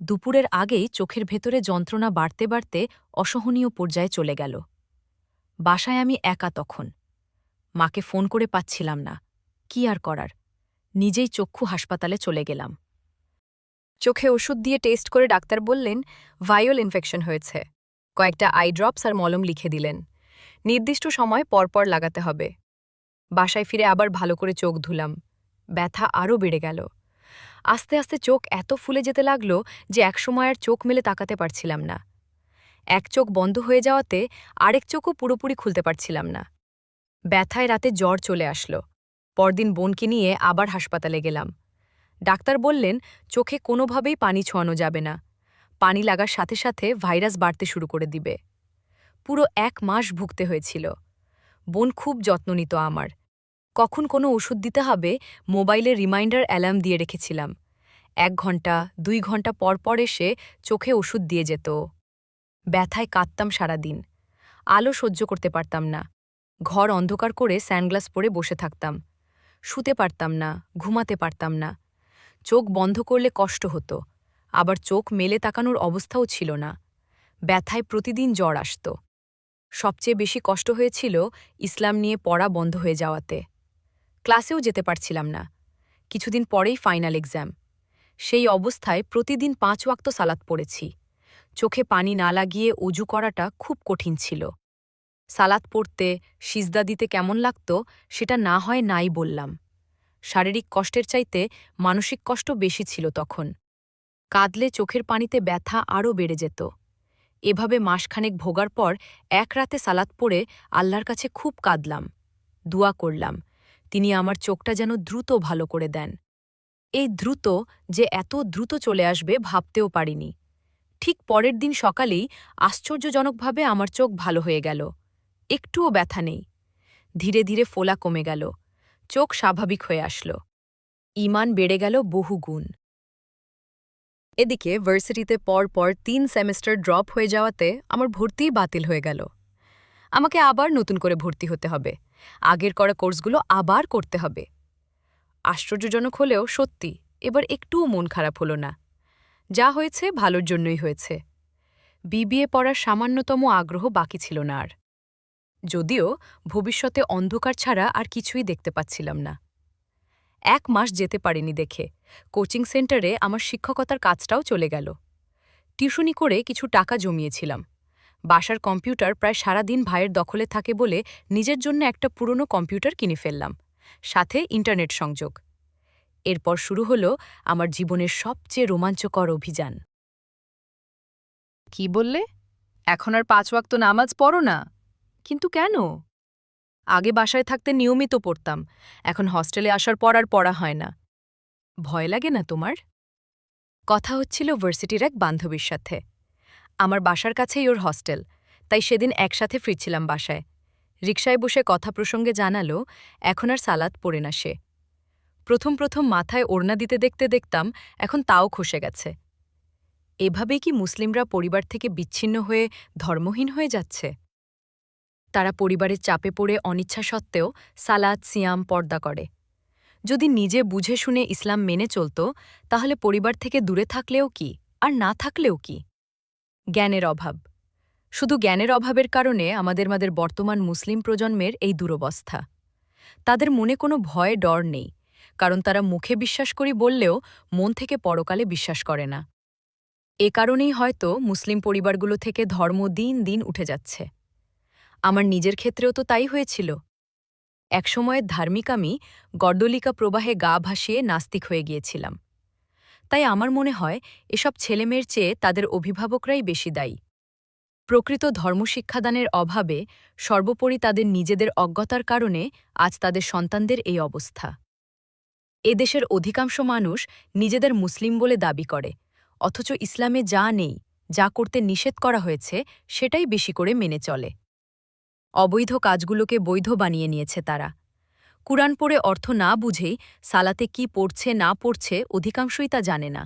দুপুরের আগেই চোখের ভেতরে যন্ত্রণা বাড়তে বাড়তে অসহনীয় পর্যায়ে চলে গেল। বাসায় আমি একা তখন। মাকে ফোন করে পাচ্ছিলাম না। কি আর করার, নিজেই চক্ষু হাসপাতালে চলে গেলাম। চোখে ওষুধ দিয়ে টেস্ট করে ডাক্তার বললেন ভাইরাল ইনফেকশন হয়েছে। কয়েকটা আই ড্রপস আর মলম লিখে দিলেন। নির্দিষ্ট সময় পরপর লাগাতে হবে। বাসায় ফিরে আবার ভালো করে চোখ ধুলাম। ব্যথা আরও বেড়ে গেল। আস্তে আস্তে চোখ এত ফুলে যেতে লাগল যে একসময় আর চোখ মেলে তাকাতে পারছিলাম না। এক চোখ বন্ধ হয়ে যাওয়াতে আরেক চোখও পুরোপুরি খুলতে পারছিলাম না। ব্যথায় রাতে জ্বর চলে আসলো। পরদিন বোনকে নিয়ে আবার হাসপাতালে গেলাম। ডাক্তার বললেন চোখে কোনোভাবেই পানি ছোঁয়ানো যাবে না। পানি লাগার সাথে সাথে ভাইরাস বাড়তে শুরু করে দিবে। পুরো 1 মাস ভুগতে হয়েছিল। বোন খুব যত্ন নিত আমার। কখন কোনো ওষুধ দিতে হবে মোবাইলে রিমাইন্ডার অ্যালার্ম দিয়ে রেখেছিলাম। 1 ঘন্টা 2 ঘন্টা পর পর এসে চোখে ওষুধ দিয়ে যেত। ব্যথায় কাঁদতাম সারাদিন। আলো সহ্য করতে পারতাম না। ঘর অন্ধকার করে সানগ্লাস পরে বসে থাকতাম। শুতে পারতাম না, ঘুমাতে পারতাম না। চোখ বন্ধ করলে কষ্ট হতো, আবার চোখ মেলে তাকানোর অবস্থাও ছিল না। ব্যথায় প্রতিদিন জ্বর আসত। সবচেয়ে বেশি কষ্ট হয়েছিল ইসলাম নিয়ে পড়া বন্ধ হয়ে যাওয়াতে। ক্লাসেও যেতে পারছিলাম না। কিছুদিন পরেই ফাইনাল এক্সাম। সেই অবস্থায় প্রতিদিন 5 ওয়াক্ত সালাত পড়েছি। চোখে পানি না লাগিয়ে অজু করাটা খুব কঠিন ছিল। সালাত পড়তে, সিজদা দিতে কেমন লাগত সেটা না হয় নাই বললাম। শারীরিক কষ্টের চাইতে মানসিক কষ্ট বেশি ছিল তখন। কাঁদলে চোখের পানিতে ব্যথা আরও বেড়ে যেত। এভাবে মাসখানেক ভোগার পর এক রাতে সালাত পড়ে আল্লাহর কাছে খুব কাঁদলাম। দোয়া করলাম, তিনি আমার চোখটা যেন দ্রুত ভালো করে দেন। এই দ্রুত যে এত দ্রুত চলে আসবে ভাবতেও পারিনি। ঠিক পরের দিন সকালেই আশ্চর্যজনকভাবে আমার চোখ ভালো হয়ে গেল। একটুও ব্যথা নেই। ধীরে ধীরে ফোলা কমে গেল। চোখ স্বাভাবিক হয়ে আসল। ঈমান বেড়ে গেল বহু গুণ। এদিকে ভার্সিটিতে পর 3 সেমেস্টার ড্রপ হয়ে যাওয়াতে আমার ভর্তিই বাতিল হয়ে গেল। আমাকে আবার নতুন করে ভর্তি হতে হবে। আগের করা কোর্সগুলো আবার করতে হবে। আশ্চর্যজনক হলেও সত্যি এবার একটুও মন খারাপ হলো না। যা হয়েছে ভালোর জন্যই হয়েছে। বিবিএ পড়ার সামান্যতম আগ্রহ বাকি ছিল না আর। যদিও ভবিষ্যতে অন্ধকার ছাড়া আর কিছুই দেখতে পাচ্ছিলাম না। 1 মাস যেতে পারিনি দেখে কোচিং সেন্টারে আমার শিক্ষকতার কাজটাও চলে গেল। টিউশনি করে কিছু টাকা জমিয়েছিলাম। বাসার কম্পিউটার প্রায় সারাদিন ভাইয়ের দখলে থাকে বলে নিজের জন্য একটা পুরনো কম্পিউটার কিনে ফেললাম, সাথে ইন্টারনেট সংযোগ। এরপর শুরু হলো আমার জীবনের সবচেয়ে রোমাঞ্চকর অভিযান। কি বললে? এখন আর 5 ওয়াক্ত নামাজ পড়ো না? কিন্তু কেন? আগে বাসায় থাকতে নিয়মিত পড়তাম, এখন হস্টেলে আসার পর আর পড়া হয় না। ভয় লাগে না তোমার? কথা হচ্ছিল ভার্সিটির এক বান্ধবীর সাথে। আমার বাসার কাছেই ওর হস্টেল, তাই সেদিন একসাথে ফিরছিলাম বাসায়। রিকশায় বসে কথা প্রসঙ্গে জানালো এখন আর সালাত পড়ে না সে। প্রথম মাথায় ওড়না দিতে দেখতে দেখতাম এখন তাও খসে গেছে। এভাবেই কি মুসলিমরা পরিবার থেকে বিচ্ছিন্ন হয়ে ধর্মহীন হয়ে যাচ্ছে? তারা পরিবারের চাপে পড়ে অনিচ্ছা সত্ত্বেও সালাত সিয়াম পর্দা করে। যদি নিজে বুঝে শুনে ইসলাম মেনে চলত তাহলে পরিবার থেকে দূরে থাকলেও কি আর না থাকলেও কি? জ্ঞানের অভাব। শুধু জ্ঞানের অভাবের কারণে আমাদের বর্তমান মুসলিম প্রজন্মের এই দুরবস্থা। তাদের মনে কোনো ভয় ডর নেই, কারণ তারা মুখে বিশ্বাস করি বললেও মন থেকে পরকালে বিশ্বাস করে না। এ কারণেই হয়তো মুসলিম পরিবারগুলো থেকে ধর্ম দিন দিন উঠে যাচ্ছে। আমার নিজের ক্ষেত্রেও তো তাই হয়েছিল। একসময়ের ধার্মিক আমি গর্দলিকা প্রবাহে গা ভাসিয়ে নাস্তিক হয়ে গিয়েছিলাম। তাই আমার মনে হয় এসব ছেলেমেয়ের চেয়ে তাদের অভিভাবকরাই বেশি দায়ী। প্রকৃত ধর্মশিক্ষাদানের অভাবে, সর্বোপরি তাদের নিজেদের অজ্ঞতার কারণে আজ তাদের সন্তানদের এই অবস্থা। এদেশের অধিকাংশ মানুষ নিজেদের মুসলিম বলে দাবি করে, অথচ ইসলামে যা নেই, যা করতে নিষেধ করা হয়েছে সেটাই বেশি করে মেনে চলে। অবৈধ কাজগুলোকে বৈধ বানিয়ে নিয়েছে তারা। কুরআন পড়ে অর্থ না বুঝেই সালাতে কি পড়ছে না পড়ছে অধিকাংশই তা জানে না।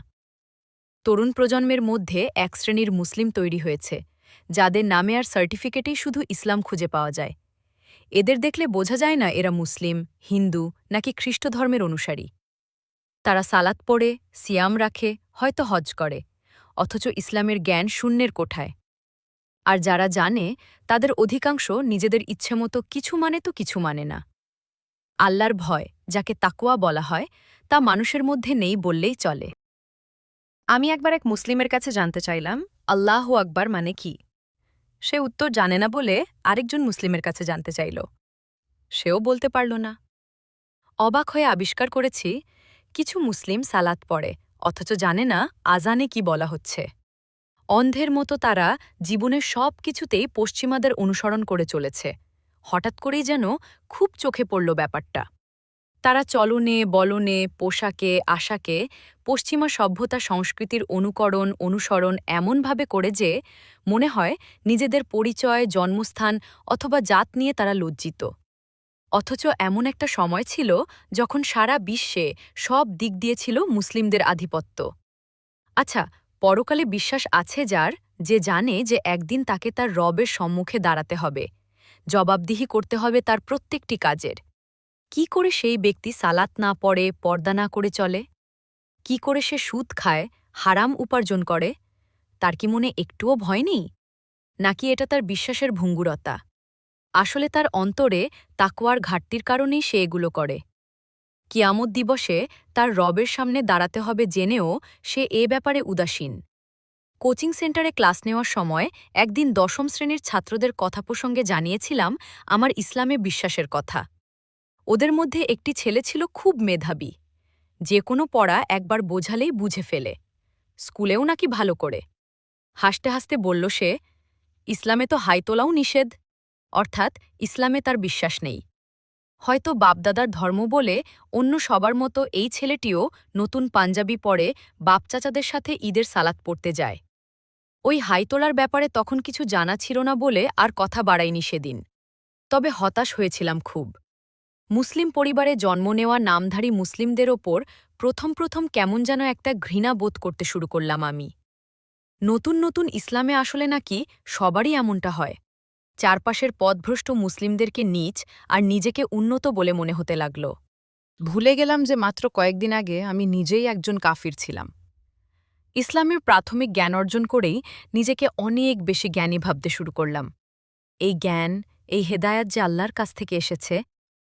তরুণ প্রজন্মের মধ্যে এক শ্রেণীর মুসলিম তৈরি হয়েছে, যাদের নামে আর সার্টিফিকেটেই শুধু ইসলাম খুঁজে পাওয়া যায়। এদের দেখলে বোঝা যায় না এরা মুসলিম, হিন্দু নাকি খ্রিস্ট ধর্মের অনুসারী। তারা সালাত পড়ে, সিয়াম রাখে, হয়তো হজ করে, অথচ ইসলামের জ্ঞান শূন্যের কোঠায়। আর যারা জানে তাদের অধিকাংশ নিজেদের ইচ্ছেমতো কিছু মানে তো কিছু মানে না। আল্লাহর ভয়, যাকে তাকওয়া বলা হয়, তা মানুষের মধ্যে নেই বললেই চলে। আমি একবার এক মুসলিমের কাছে জানতে চাইলাম, আল্লাহু আকবার মানে কি? সে উত্তর জানে না বলে আরেকজন মুসলিমের কাছে জানতে চাইল। সেও বলতে পারল না। অবাক হয়ে আবিষ্কার করেছি, কিছু মুসলিম সালাত পড়ে, অথচ জানে না আজানে কি বলা হচ্ছে। অন্ধের মতো তারা জীবনের সব কিছুতেই পশ্চিমাদের অনুসরণ করে চলেছে। হঠাৎ করেই যেন খুব চোখে পড়ল ব্যাপারটা। তারা চলনে, বলনে, পোশাকে, আশাকে পশ্চিমা সভ্যতা সংস্কৃতির অনুসরণ এমনভাবে করে যে মনে হয় নিজেদের পরিচয়, জন্মস্থান অথবা জাত নিয়ে তারা লজ্জিত। অথচ এমন একটা সময় ছিল যখন সারা বিশ্বে সব দিক দিয়ে ছিল মুসলিমদের আধিপত্য। আচ্ছা, পরকালে বিশ্বাস আছে যার, যে জানে যে একদিন তাকে তার রবের সম্মুখে দাঁড়াতে হবে, জবাবদিহি করতে হবে তার প্রত্যেকটি কাজের। কি করে সেই ব্যক্তি সালাত না পড়ে, পর্দা না করে চলে? কি করে সে সুদ খায়, হারাম উপার্জন করে? তার কি মনে একটুও ভয় নেই? নাকি এটা তার বিশ্বাসের ভঙ্গুরতা? আসলে তার অন্তরে তাকওয়ার ঘাটতির কারণেই সে এগুলো করে। কিয়ামত দিবসে তার রবের সামনে দাঁড়াতে হবে জেনেও সে এ ব্যাপারে উদাসীন। কোচিং সেন্টারে ক্লাস নেওয়ার সময় একদিন ১০ম শ্রেণীর ছাত্রদের কথা প্রসঙ্গে জানিয়েছিলাম আমার ইসলামে বিশ্বাসের কথা। ওদের মধ্যে একটি ছেলে ছিল খুব মেধাবী, যে কোনো পড়া একবার বোঝালেই বুঝে ফেলে, স্কুলেও নাকি ভালো করে। হাসতে হাসতে বলল সে, ইসলামে তো হাই তোলাও নিষেধ, অর্থাৎ ইসলামে তার বিশ্বাস নেই। হয়তো বাপদাদার ধর্ম বলে অন্য সবার মতো এই ছেলেটিও নতুন পাঞ্জাবি পরে বাপচাচাদের সাথে ঈদের সালাত পড়তে যায়। ওই হাই তোলার ব্যাপারে তখন কিছু জানা ছিল না বলে আর কথা বাড়াইনি সেদিন। তবে হতাশ হয়েছিলাম খুব। মুসলিম পরিবারে জন্ম নেওয়া নামধারী মুসলিমদের ওপর প্রথম কেমন যেন একটা ঘৃণা বোধ করতে শুরু করলাম আমি। নতুন নতুন ইসলামে আসলে নাকি সবারই এমনটা হয়। চারপাশের পথভ্রষ্ট মুসলিমদেরকে নীচ আর নিজেকে উন্নত বলে মনে হতে লাগল। ভুলে গেলাম যে মাত্র কয়েকদিন আগে আমি নিজেই একজন কাফির ছিলাম। ইসলামের প্রাথমিক জ্ঞান অর্জন করেই নিজেকে অনেক বেশি জ্ঞানী ভাবতে শুরু করলাম। এই জ্ঞান, এই হেদায়াত যে আল্লাহর কাছ থেকে এসেছে,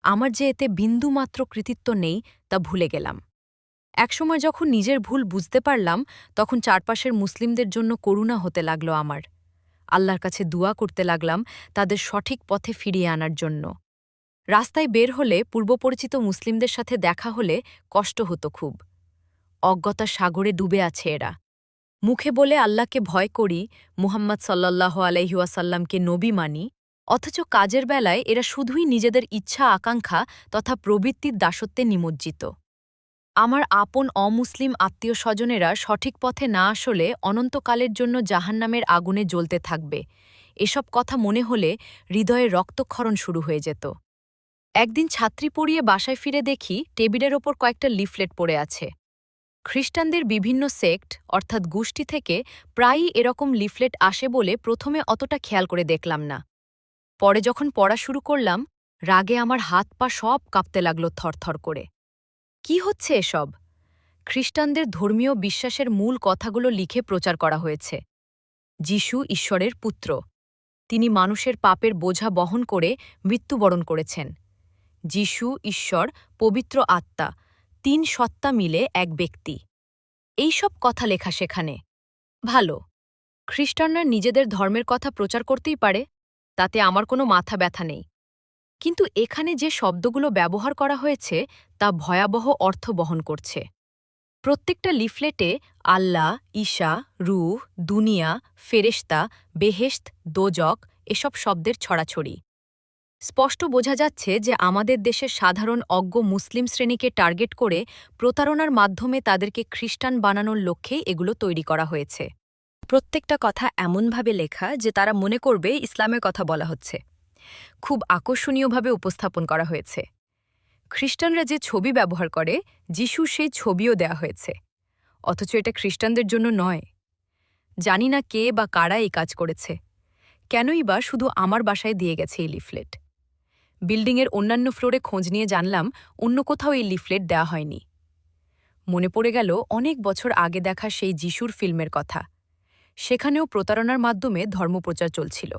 আমার যে এতে বিন্দুমাত্র কৃতিত্ব নেই তা ভুলে গেলাম। একসময় যখন নিজের ভুল বুঝতে পারলাম, তখন চারপাশের মুসলিমদের জন্য করুণা হতে লাগল আমার। আল্লাহর কাছে দুয়া করতে লাগলাম তাদের সঠিক পথে ফিরিয়ে আনার জন্য। রাস্তায় বের হলে পূর্বপরিচিত মুসলিমদের সাথে দেখা হলে কষ্ট হতো খুব। অজ্ঞতার সাগরে ডুবে আছে এরা। মুখে বলে আল্লাহকে ভয় করি, মুহাম্মদ সাল্লাল্লাহু আলাইহি ওয়াসাল্লামকে নবী মানি, অথচ কাজের বেলায় এরা শুধুই নিজেদের ইচ্ছা আকাঙ্ক্ষা তথা প্রবৃত্তির দাসত্বে নিমজ্জিত। আমার আপন অমুসলিম আত্মীয় স্বজনেরা সঠিক পথে না আসলে অনন্তকালের জন্য জাহান্নামের আগুনে জ্বলতে থাকবে, এসব কথা মনে হলে হৃদয়ে রক্তক্ষরণ শুরু হয়ে যেত। একদিন ছাত্রী পড়িয়ে বাসায় ফিরে দেখি টেবিলের ওপর কয়েকটা লিফলেট পড়ে আছে। খ্রিস্টানদের বিভিন্ন সেক্ট অর্থাৎ গোষ্ঠী থেকে প্রায়ই এরকম লিফলেট আসে বলে প্রথমে অতটা খেয়াল করে দেখলাম না। পরে যখন পড়া শুরু করলাম, রাগে আমার হাত পা সব কাঁপতে লাগল থরথর করে। কি হচ্ছে এসব? খ্রিস্টানদের ধর্মীয় বিশ্বাসের মূল কথাগুলো লিখে প্রচার করা হয়েছে। যিশু ঈশ্বরের পুত্র, তিনি মানুষের পাপের বোঝা বহন করে মৃত্যুবরণ করেছেন। যিশু, ঈশ্বর, পবিত্র আত্মা, ৩ সত্তা মিলে এক ব্যক্তি। এইসব কথা লেখা সেখানে। ভালো, খ্রিস্টানরা নিজেদের ধর্মের কথা প্রচার করতেই পারে, তাতে আমার কোনো মাথা ব্যথা নেই। কিন্তু এখানে যে শব্দগুলো ব্যবহার করা হয়েছে তা ভয়াবহ অর্থ বহন করছে। প্রত্যেকটা লিফলেটে আল্লাহ, ঈশা, রূহ, দুনিয়া, ফেরেশতা, বেহেশত, দোজক এসব শব্দের ছড়াছড়ি। স্পষ্ট বোঝা যাচ্ছে যে আমাদের দেশের সাধারণ অজ্ঞ মুসলিম শ্রেণীকে টার্গেট করে প্রতারণার মাধ্যমে তাদেরকে খ্রিস্টান বানানোর লক্ষ্যেই এগুলো তৈরি করা হয়েছে। প্রত্যেকটা কথা এমনভাবে লেখা যে তারা মনে করবে ইসলামের কথা বলা হচ্ছে। খুব আকর্ষণীয়ভাবে উপস্থাপন করা হয়েছে। খ্রিস্টানরা যে ছবি ব্যবহার করে, যিশুর সেই ছবিও দেয়া হয়েছে। অথচ এটা খ্রিস্টানদের জন্য নয়। জানি না কে বা কারা এই কাজ করেছে। কেনই বা শুধু আমার বাসায় দিয়ে গেছে এই লিফলেট। বিল্ডিংয়ের অন্যান্য ফ্লোরে খোঁজ নিয়ে জানলাম অন্য কোথাও এই লিফলেট দেওয়া হয়নি। মনে পড়ে গেল অনেক বছর আগে দেখা সেই যিশুর ফিল্মের কথা। সেখানেও প্রতারণার মাধ্যমে ধর্মপ্রচার চলছিল।